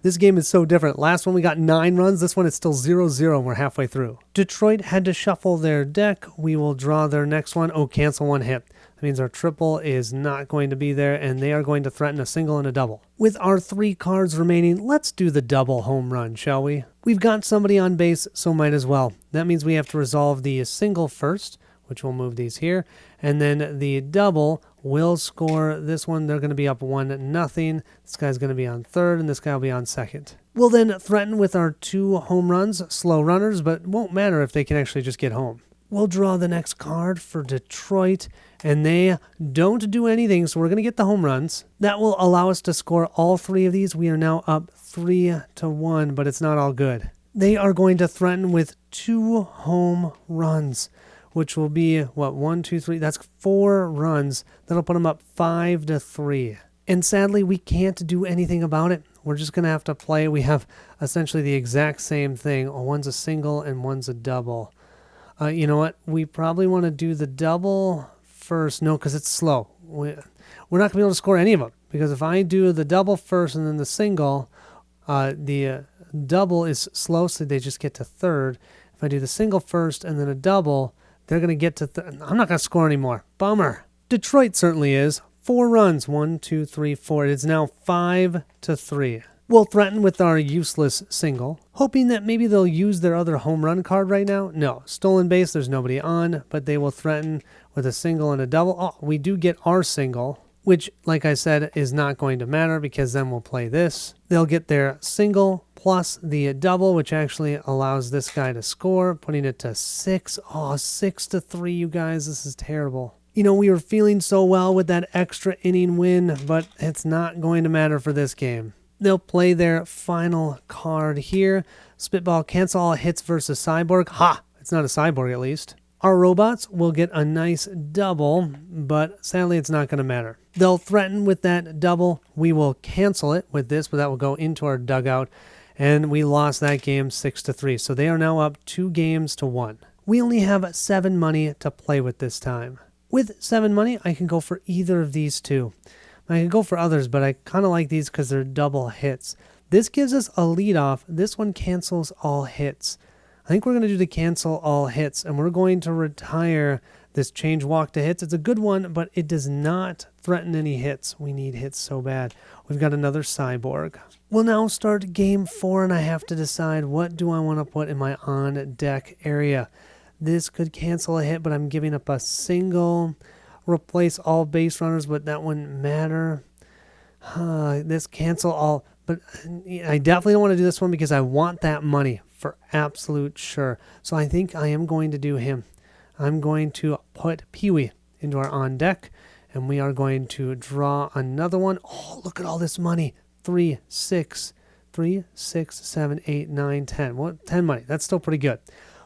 This game is so different. Last one we got 9 runs, this one is still 0-0 and we're halfway through. Detroit had to shuffle their deck. We will draw their next one. Oh, cancel 1 hit. That means our triple is not going to be there, and they are going to threaten a single and a double. With our 3 cards remaining, let's do the double home run, shall we? We've got somebody on base, so might as well. That means we have to resolve the single first, which we'll move these here, and then the double will score this one. They're going to be up 1-0. This guy's going to be on third, and this guy will be on second. We'll then threaten with our 2 home runs, slow runners, but it won't matter if they can actually just get home. We'll draw the next card for Detroit, and they don't do anything, so we're going to get the home runs. That will allow us to score all 3 of these. We are now up 3-1, but it's not all good. They are going to threaten with 2 home runs, which will be, 1, 2, 3, that's 4 runs. That'll put them up 5-3. And sadly, we can't do anything about it. We're just going to have to play. We have essentially the exact same thing. One's a single and one's a double. You know what? We probably want to do the double first. No, because it's slow. We're not going to be able to score any of them. Because if I do the double first and then the single, the double is slow, so they just get to third. If I do the single first and then a double, they're going to get to I'm not going to score anymore. Bummer. Detroit certainly is. 4 runs. 1, 2, 3, 4. It is now 5-3. We'll threaten with our useless single, hoping that maybe they'll use their other home run card right now. No, stolen base, there's nobody on, but they will threaten with a single and a double. Oh, we do get our single, which, like I said, is not going to matter because then we'll play this. They'll get their single plus the double, which actually allows this guy to score, putting it to 6. Oh, 6-3, you guys. This is terrible. You know, we were feeling so well with that extra inning win, but it's not going to matter for this game. They'll play their final card here. Spitball, cancel all hits versus Cyborg. Ha! It's not a Cyborg at least. Our robots will get a nice double, but sadly it's not going to matter. They'll threaten with that double. We will cancel it with this, but that will go into our dugout. And we lost that game 6-3. So they are now up 2-1. We only have 7 money to play with this time. With 7 money, I can go for either of these 2. I can go for others, but I kind of like these because they're double hits. This gives us a leadoff. This one cancels all hits. think we're going to do the cancel all hits, and we're going to retire this change walk to hits. It's a good one, but it does not threaten any hits. We need hits so bad. We've got another cyborg. We'll now start game 4, and I have to decide what do I want to put in my on-deck area. This could cancel a hit, but I'm giving up a single. Replace all base runners, but that wouldn't matter. This cancel all, but I definitely don't want to do this one because I want that money for absolute sure. So I think I am going to do him. I'm going to put Pee-wee into our on deck, and we are going to draw another one. Oh, look at all this money. 3, 6, 7, 8, 9, 10. Well, 10 money. That's still pretty good.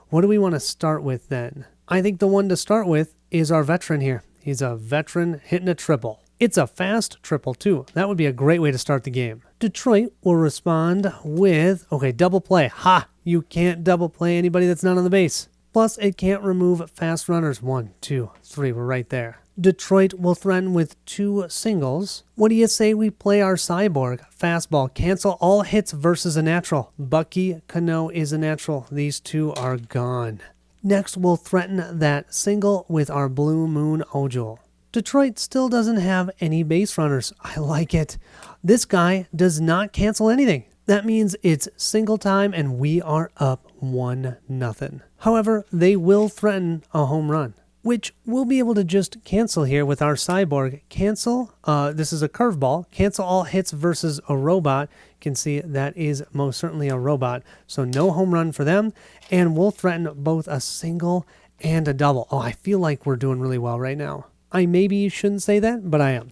What do we want to start with then? I think the one to start with is our veteran here. He's a veteran hitting a triple. It's a fast triple too. That would be a great way to start the game. Detroit will respond with, okay, double play. Ha! You can't double play anybody that's not on the base. Plus, it can't remove fast runners. 1, 2, 3. We're right there. Detroit will threaten with 2 singles. What do you say we play our cyborg? Fastball. Cancel all hits versus a natural. Bucky Cano is a natural. These 2 are gone. Next, we'll threaten that single with our Blue Moon Ojol. Detroit still doesn't have any base runners. I like it. This guy does not cancel anything. That means it's single time and we are up 1-0. However, they will threaten a home run, which we'll be able to just cancel here with our cyborg. Cancel, this is a curveball. Cancel all hits versus a robot. You can see that is most certainly a robot. So no home run for them. And we'll threaten both a single and a double. Oh, I feel like we're doing really well right now. I maybe shouldn't say that, but I am.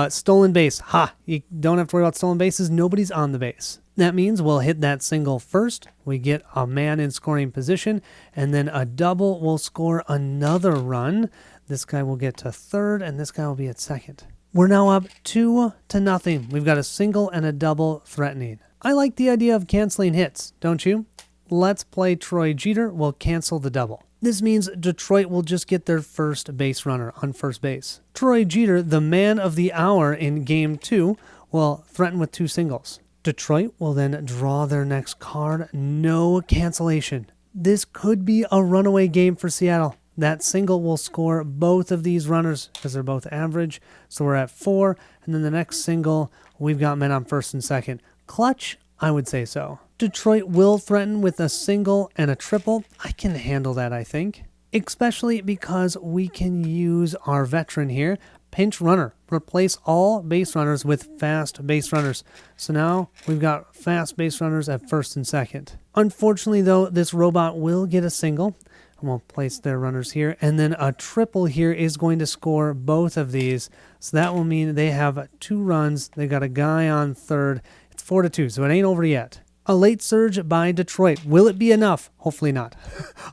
Stolen base. Ha! You don't have to worry about stolen bases. Nobody's on the base. That means we'll hit that single first. We get a man in scoring position, and then a double will score another run. This guy will get to third, and this guy will be at second. We're now up 2-0. We've got a single and a double threatening. I like the idea of canceling hits, don't you? Let's play Troy Jeter. We'll cancel the double. This means Detroit will just get their first base runner on first base. Troy Jeter, the man of the hour in Game 2, will threaten with 2 singles. Detroit will then draw their next card. No cancellation. This could be a runaway game for Seattle. That single will score both of these runners because they're both average. So we're at 4. And then the next single, we've got men on first and second. Clutch? I would say so. Detroit will threaten with a single and a triple. I can handle that, I think. Especially because we can use our veteran here. Pinch runner. Replace all base runners with fast base runners. So now we've got fast base runners at first and second. Unfortunately, though, this robot will get a single. And we'll place their runners here. And then a triple here is going to score both of these. So that will mean they have 2 runs. They got a guy on third. It's 4-2, so it ain't over yet. A late surge by Detroit. Will it be enough? Hopefully not.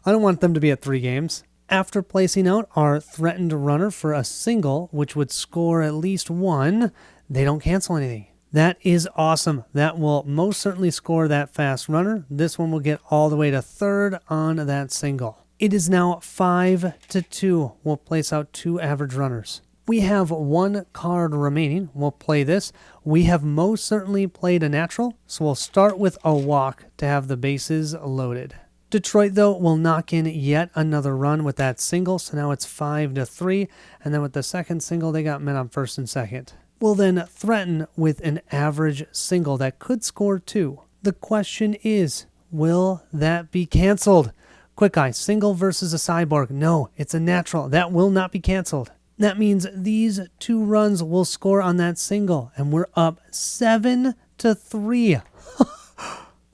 I don't want them to be at 3 games. After placing out our threatened runner for a single, which would score at least 1, they don't cancel anything. That is awesome. That will most certainly score that fast runner. This one will get all the way to third on that single. It is now 5-2. We'll place out 2 average runners. We have 1 card remaining. We'll play this. We have most certainly played a natural, so we'll start with a walk to have the bases loaded. Detroit, though, will knock in yet another run with that single, so now it's 5-3, and then with the second single, they got men on first and second. We'll then threaten with an average single that could score 2. The question is, will that be canceled? Quick eye, single versus a cyborg. No, it's a natural. That will not be canceled. That means these 2 runs will score on that single, and we're up 7-3.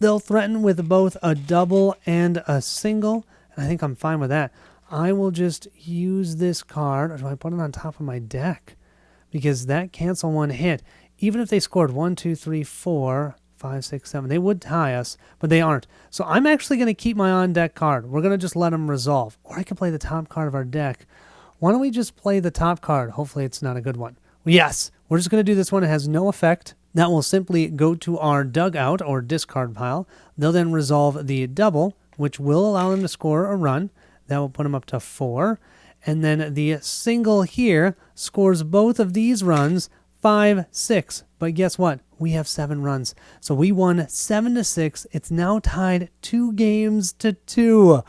They'll threaten with both a double and a single, and I think I'm fine with that. I will just use this card, or do I put it on top of my deck? Because that cancel 1 hit. Even if they scored 1, 2, 3, 4, 5, 6, 7, they would tie us, but they aren't. So I'm actually going to keep my on-deck card. We're going to just let them resolve. Or I can play the top card of our deck. Why don't we just play the top card? Hopefully it's not a good one. Yes, we're just going to do this one. It has no effect. That will simply go to our dugout or discard pile. They'll then resolve the double, which will allow them to score a run. That will put them up to 4. And then the single here scores both of these runs, 5, 6. But guess what? We have 7 runs. So we won 7-6. It's now tied 2 games to 2.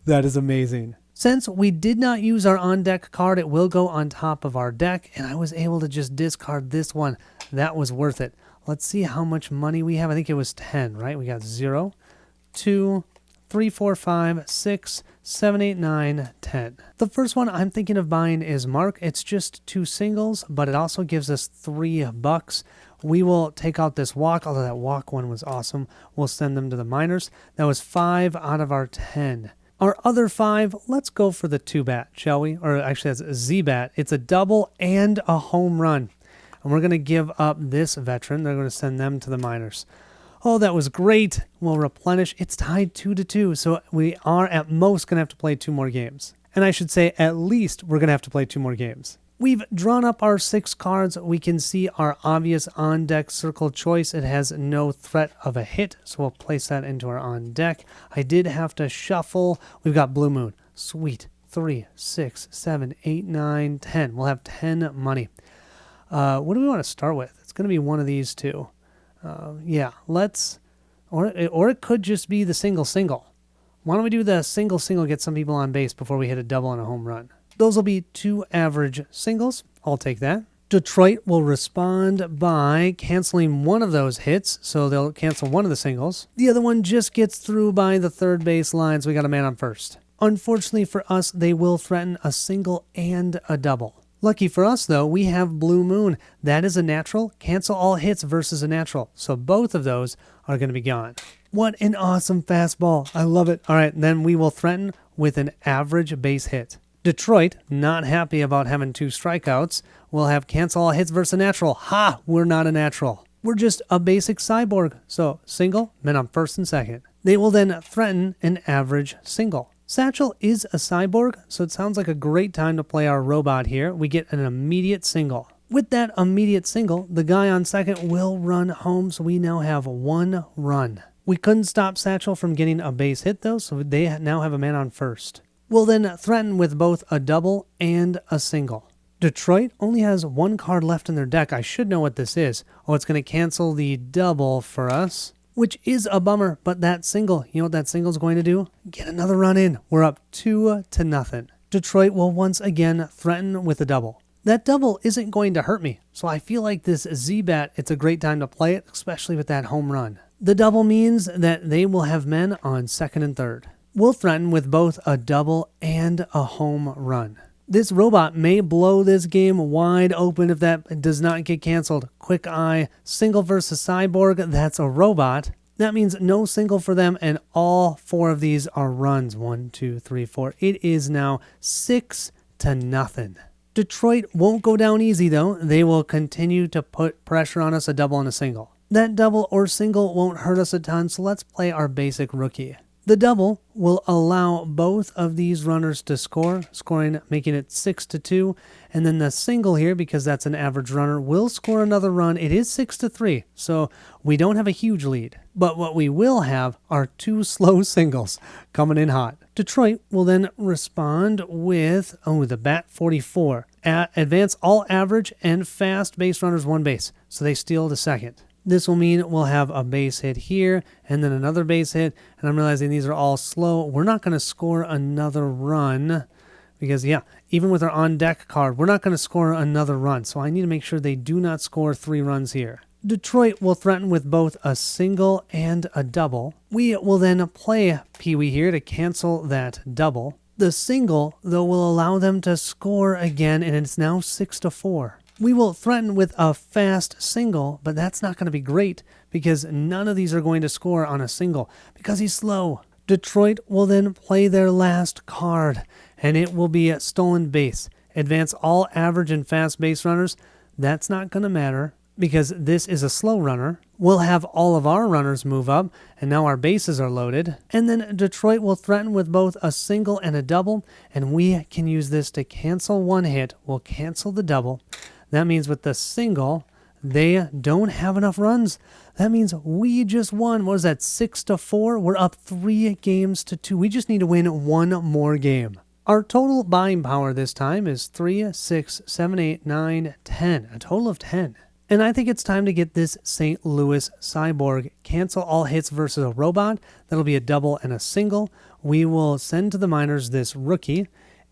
That is amazing. Since we did not use our on-deck card, it will go on top of our deck, and I was able to just discard this one. That was worth it. Let's see how much money we have. I think it was 10, right? We got 0, 2, 3, 4, 5, 6, 7, 8, 9, 10. The first one I'm thinking of buying is Mark. It's just 2 singles, but it also gives us $3. We will take out this walk, although that walk one was awesome. We'll send them to the minors. That was 5 out of our 10. Our other 5, let's go for the 2-bat, shall we? Or actually, that's a Z-bat. It's a double and a home run. And we're going to give up this veteran. They're going to send them to the minors. Oh, that was great. We'll replenish. It's tied 2-2, so we are at most going to have to play 2 more games. And I should say at least we're going to have to play 2 more games. We've drawn up our 6 cards. We can see our obvious on-deck circle choice. It has no threat of a hit, so we'll place that into our on-deck. I did have to shuffle. We've got Blue Moon. Sweet. 3, 6, 7, 8, 9, 10. We'll have 10 money. What do we want to start with? It's going to be one of these two. Yeah, let's... Or it could just be the single. Why don't we do the single, get some people on base before we hit a double and a home run? Those will be 2 average singles. I'll take that. Detroit will respond by canceling one of those hits, so they'll cancel one of the singles. The other one just gets through by the third base line, so we got a man on first. Unfortunately for us, they will threaten a single and a double. Lucky for us, though, we have Blue Moon. That is a natural. Cancel all hits versus a natural. So both of those are going to be gone. What an awesome fastball. I love it. All right, then we will threaten with an average base hit. Detroit, not happy about having 2 strikeouts, will have cancel all hits versus a natural. Ha! We're not a natural. We're just a basic cyborg. So single, men on first and second. They will then threaten an average single. Satchel is a cyborg, so it sounds like a great time to play our robot here. We get an immediate single. With that immediate single, the guy on second will run home, so we now have 1 run. We couldn't stop Satchel from getting a base hit, though, so they now have a man on first. We'll then threaten with both a double and a single. Detroit only has 1 card left in their deck. I should know what this is. Oh, it's going to cancel the double for us, which is a bummer, but that single, you know what that single is going to do? Get another run in. We're up 2-0. Detroit will once again threaten with a double. That double isn't going to hurt me, so I feel like this Z-Bat, it's a great time to play it, especially with that home run. The double means that they will have men on second and third. We'll threaten with both a double and a home run. This robot may blow this game wide open if that does not get canceled. Quick eye, single versus cyborg, that's a robot. That means no single for them, and all 4 of these are runs. 1, 2, 3, 4. It is now 6-0. Detroit won't go down easy, though. They will continue to put pressure on us, a double and a single. That double or single won't hurt us a ton, so let's play our basic rookie. The double will allow both of these runners to score, making it 6-2. And then the single here, because that's an average runner, will score another run. It is 6-3, so we don't have a huge lead. But what we will have are 2 slow singles coming in hot. Detroit will then respond with, the bat 44. Advance all average and fast base runners 1 base, so they steal the second. This will mean we'll have a base hit here and then another base hit. And I'm realizing these are all slow. We're not going to score another run because, even with our on-deck card, we're not going to score another run. So I need to make sure they do not score 3 runs here. Detroit will threaten with both a single and a double. We will then play Pee-wee here to cancel that double. The single, though, will allow them to score again, and it's now 6-4. We will threaten with a fast single, but that's not going to be great because none of these are going to score on a single because he's slow. Detroit will then play their last card, and it will be a stolen base. Advance all average and fast base runners. That's not going to matter because this is a slow runner. We'll have all of our runners move up, and now our bases are loaded. And then Detroit will threaten with both a single and a double, and we can use this to cancel 1 hit. We'll cancel the double. That means with the single, they don't have enough runs. That means we just won. What is that, 6-4? We're up 3-2. We just need to win 1 more game. Our total buying power this time is 3, 6, 7, 8, 9, 10. A total of 10. And I think it's time to get this St. Louis Cyborg. Cancel all hits versus a robot. That'll be a double and a single. We will send to the minors this rookie,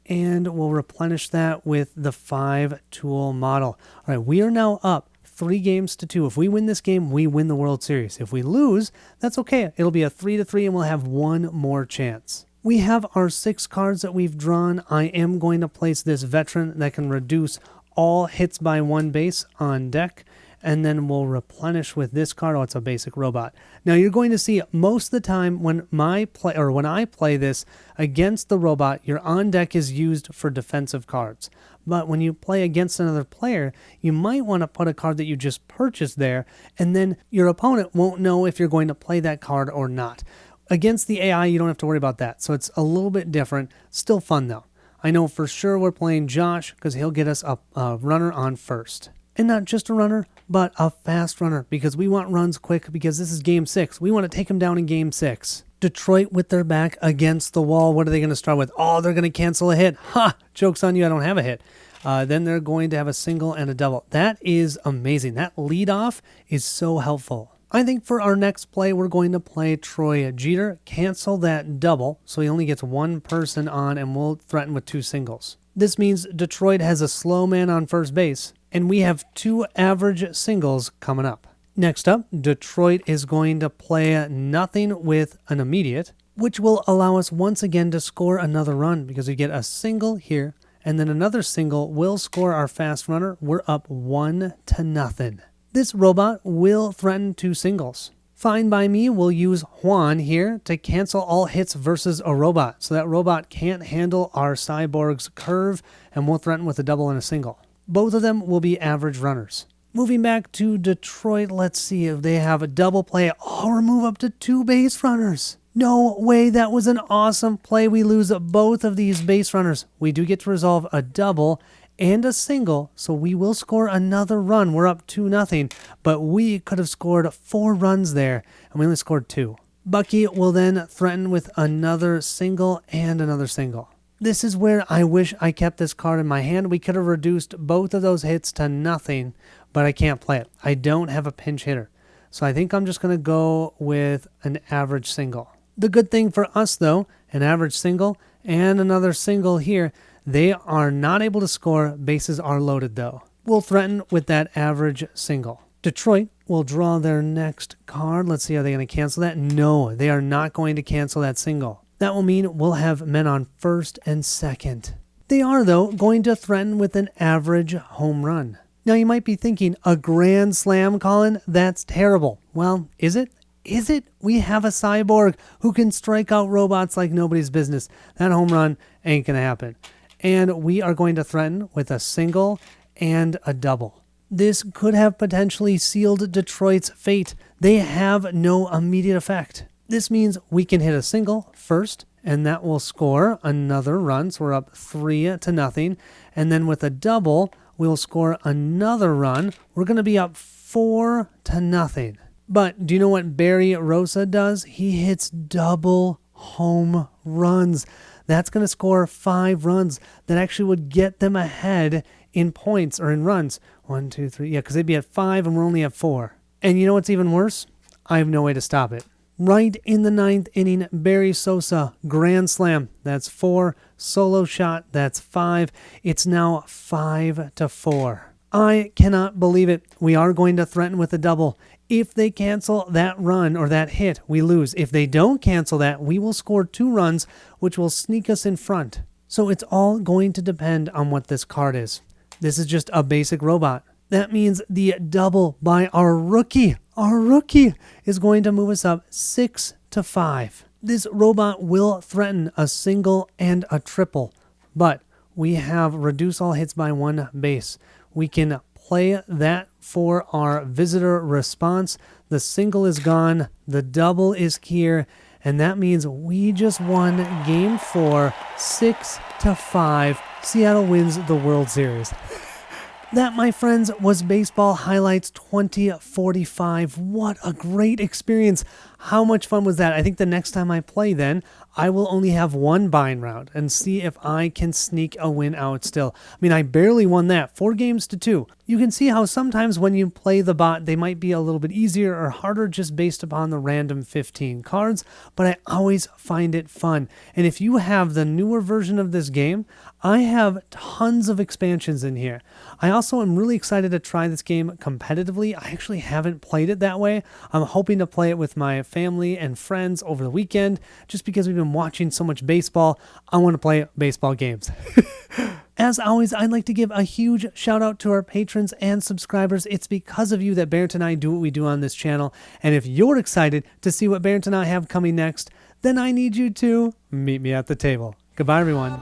and we'll replenish that with the 5-tool model. All right, we are now up 3 games to 2. If we win this game, we win the World Series. If we lose, that's okay. It'll be a 3-3, and we'll have one more chance. We have our 6 cards that we've drawn. I am going to place this veteran that can reduce all hits by 1 base on deck, and then we'll replenish with this card. Oh, it's a basic robot. Now you're going to see most of the time when I play this against the robot, your on deck is used for defensive cards. But when you play against another player, you might want to put a card that you just purchased there, and then your opponent won't know if you're going to play that card or not. Against the AI, you don't have to worry about that. So it's a little bit different. Still fun though. I know for sure we're playing Josh because he'll get us a runner on first. And not just a runner, but a fast runner, because we want runs quick, because this is game 6. We want to take them down in game 6. Detroit with their back against the wall. What are they going to start with? Oh, they're going to cancel a hit. Ha! Joke's on you, I don't have a hit. Then they're going to have a single and a double. That is amazing. That leadoff is so helpful. I think for our next play, we're going to play Troy Jeter. Cancel that double, so he only gets 1 person on, and we'll threaten with 2 singles. This means Detroit has a slow man on first base, and we have 2 average singles coming up. Next up, Detroit is going to play nothing with an immediate, which will allow us once again to score another run, because we get a single here, and then another single will score our fast runner. We're up 1-0. This robot will threaten 2 singles. Fine by me, we'll use Juan here to cancel all hits versus a robot. So that robot can't handle our Cyborg's curve, and we'll threaten with a double and a single. Both of them will be average runners. Moving back to Detroit, let's see if they have a double play. Oh, we're move up to 2 base runners. No way, that was an awesome play. We lose both of these base runners. We do get to resolve a double and a single, so we will score another run. We're up 2-0, but we could have scored 4 runs there, and we only scored 2. Bucky will then threaten with another single and another single. This is where I wish I kept this card in my hand. We could have reduced both of those hits to nothing, but I can't play it. I don't have a pinch hitter, so I think I'm just going to go with an average single. The good thing for us, though, an average single and another single here, they are not able to score. Bases are loaded, though. We'll threaten with that average single. Detroit will draw their next card. Let's see, are they going to cancel that? No, they are not going to cancel that single. That will mean we'll have men on first and second. They are, though, going to threaten with an average home run. Now, you might be thinking, a grand slam, Colin? That's terrible. Well, is it? Is it? We have a cyborg who can strike out robots like nobody's business. That home run ain't going to happen. And we are going to threaten with a single and a double. This could have potentially sealed Detroit's fate. They have no immediate effect. This means we can hit a single first, and that will score another run. So we're up 3-0. And then with a double, we'll score another run. We're going to be up 4-0. But do you know what Barry Rosa does? He hits double home runs. That's going to score 5 runs. That actually would get them ahead in points or in runs. 1, 2, 3. Yeah, because they'd be at 5 and we're only at 4. And you know what's even worse? I have no way to stop it. Right in the 9th inning, Barry Sosa, grand slam. That's 4. Solo shot. That's 5. It's now 5-4. I cannot believe it. We are going to threaten with a double. If they cancel that run or that hit, we lose. If they don't cancel that, we will score 2 runs, which will sneak us in front. So it's all going to depend on what this card is. This is just a basic robot. That means the double by our rookie is going to move us up 6-5. This robot will threaten a single and a triple, but we have reduce all hits by 1 base. We can play that for our visitor response. The single is gone, the double is here, and that means we just won game 4, 6-5. Seattle wins the World Series. That, my friends, was Baseball Highlights 2045. What a great experience. How much fun was that? I think the next time I play then, I will only have one bind round and see if I can sneak a win out still. I mean, I barely won that, 4-2. You can see how sometimes when you play the bot, they might be a little bit easier or harder just based upon the random 15 cards, but I always find it fun. And if you have the newer version of this game, I have tons of expansions in here. I also am really excited to try this game competitively. I actually haven't played it that way. I'm hoping to play it with my family and friends over the weekend. Just because we've been watching so much baseball, I want to play baseball games. As always, I'd like to give a huge shout out to our patrons and subscribers. It's because of you that Barrett and I do what we do on this channel. And if you're excited to see what Barrett and I have coming next, then I need you to meet me at the table. Goodbye, everyone.